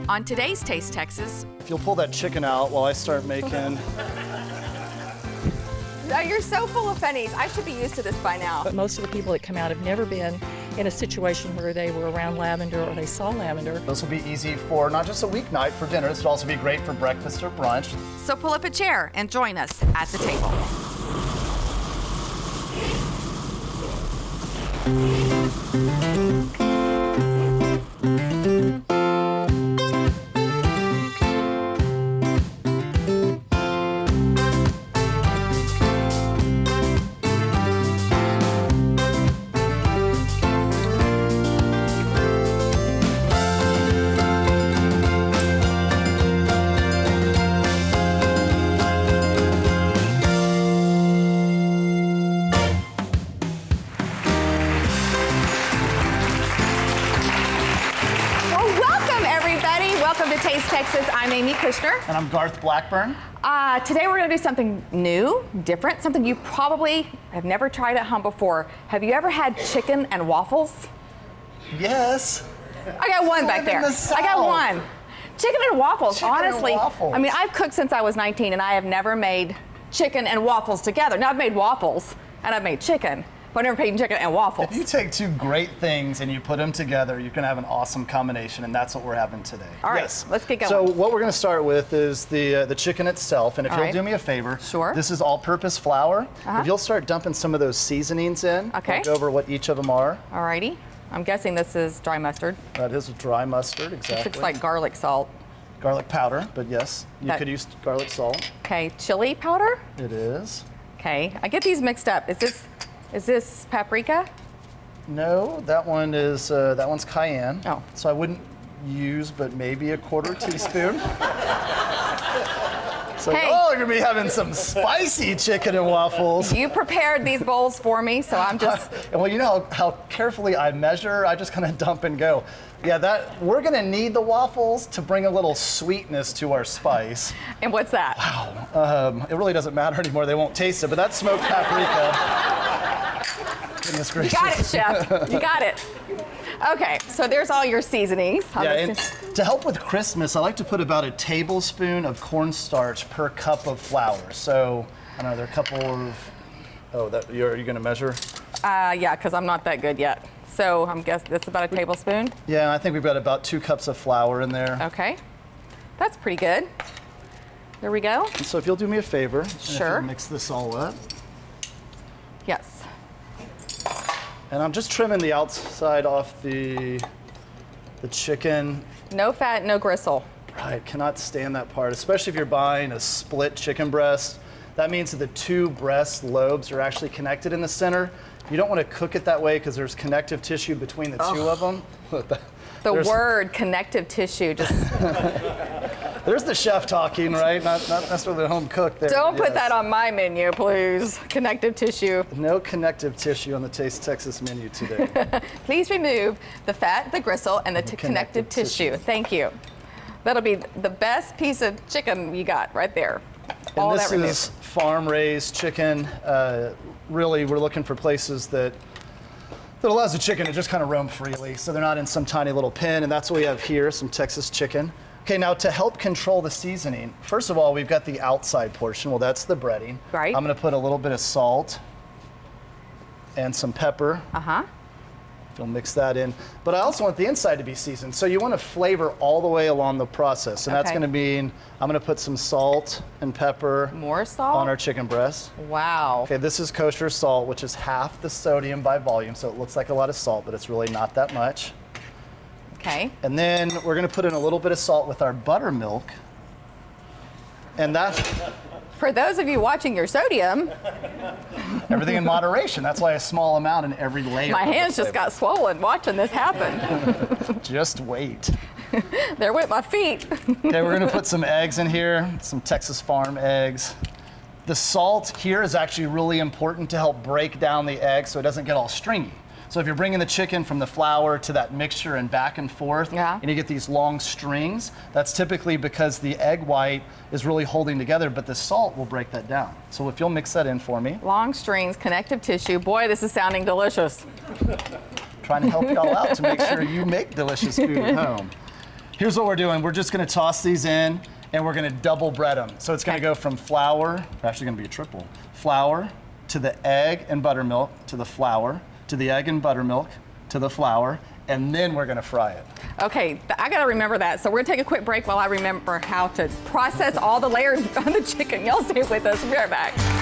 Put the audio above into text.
On today's Taste Texas. If you'll pull that chicken out while I start making. You're so full of funnies. I should be used to this by now. But most of the people that come out have never been in a situation where they were around lavender or they saw lavender. This will be easy for not just a weeknight for dinner, this will also be great for breakfast or brunch. So pull up a chair and join us at the table. Taste Texas. I'm Amy Kushner. And I'm Garth Blackburn. Today we're going to do something new, different, something you probably have never tried at home before. Have you ever had chicken and waffles? Yes. I got one back there. I got one. Chicken and waffles, chicken honestly. And waffles. I mean, I've cooked since I was 19 and I have never made chicken and waffles together. Now I've made waffles and I've made chicken, but I've never made chicken and waffles. If you take two great things and you put them together, you're going to have an awesome combination, and that's what we're having today. All right, yes. Let's get going. So what we're going to start with is the chicken itself, and if you'll do me a favor, sure. This is all-purpose flour. If you'll start dumping some of those seasonings in, okay. Go over what each of them are. All righty. I'm guessing this is dry mustard. That is dry mustard, exactly. This looks like garlic salt. Garlic powder, but yes, you could use garlic salt. Okay, chili powder? It is. Okay, I get these mixed up. Is this paprika? No, that one's cayenne. Oh. So I wouldn't use, but maybe a quarter teaspoon. So, hey. Oh, you're gonna be having some spicy chicken and waffles. You prepared these bowls for me, so I'm just. Well, you know how carefully I measure. I just kind of dump and go. Yeah, we're gonna need the waffles to bring a little sweetness to our spice. And what's that? Wow, it really doesn't matter anymore. They won't taste it, but that's smoked paprika. Goodness gracious. You got it, chef. You got it. Okay, so there's all your seasonings. Yeah, and to help with Christmas, I like to put about a tablespoon of cornstarch per cup of flour. So, I don't know, there are a couple of, are you gonna measure? Yeah, because I'm not that good yet. So I'm guessing that's about a tablespoon? Yeah, I think we've got about 2 cups of flour in there. Okay, that's pretty good. There we go. And so if you'll do me a favor, sure. Mix this all up. Yes. And I'm just trimming the outside off the chicken. No fat, no gristle. Right, cannot stand that part, especially if you're buying a split chicken breast. That means that the 2 breast lobes are actually connected in the center. You don't want to cook it that way because there's connective tissue between the 2 of them. The word connective tissue just. There's the chef talking, right? Not necessarily the home cook there. Don't put that on my menu, please. Connective tissue. No connective tissue on the Taste Texas menu today. Please remove the fat, the gristle, and the connective tissue. Thank you. That'll be the best piece of chicken you got right there. And this is farm-raised chicken. Really, we're looking for places that allows the chicken to just kind of roam freely, so they're not in some tiny little pen, and that's what we have here, some Texas chicken. Okay, now to help control the seasoning, first of all, we've got the outside portion. Well, that's the breading. Right. I'm gonna put a little bit of salt and some pepper. You'll mix that in. But I also want the inside to be seasoned. So you want to flavor all the way along the process. And that's going to mean I'm going to put some salt and pepper. More salt? On our chicken breast. Wow. Okay, this is kosher salt, which is half the sodium by volume. So it looks like a lot of salt, but it's really not that much. Okay. And then we're going to put in a little bit of salt with our buttermilk. And that. For those of you watching your sodium. Everything in moderation. That's why a small amount in every layer. My hands just got swollen watching this happen. Just wait. There went my feet. Okay, we're gonna put some eggs in here, some Texas farm eggs. The salt here is actually really important to help break down the egg so it doesn't get all stringy. So if you're bringing the chicken from the flour to that mixture and back and forth, and you get these long strings, that's typically because the egg white is really holding together, but the salt will break that down. So if you'll mix that in for me. Long strings, connective tissue. Boy, this is sounding delicious. Trying to help y'all out to make sure you make delicious food at home. Here's what we're doing. We're just gonna toss these in and we're gonna double bread them. So it's gonna go from flour, actually gonna be a triple, flour to the egg and buttermilk, to the flour, to the egg and buttermilk, to the flour, and then we're gonna fry it. Okay, I gotta remember that. So we're gonna take a quick break while I remember how to process all the layers on the chicken. Y'all stay with us, we'll be right back.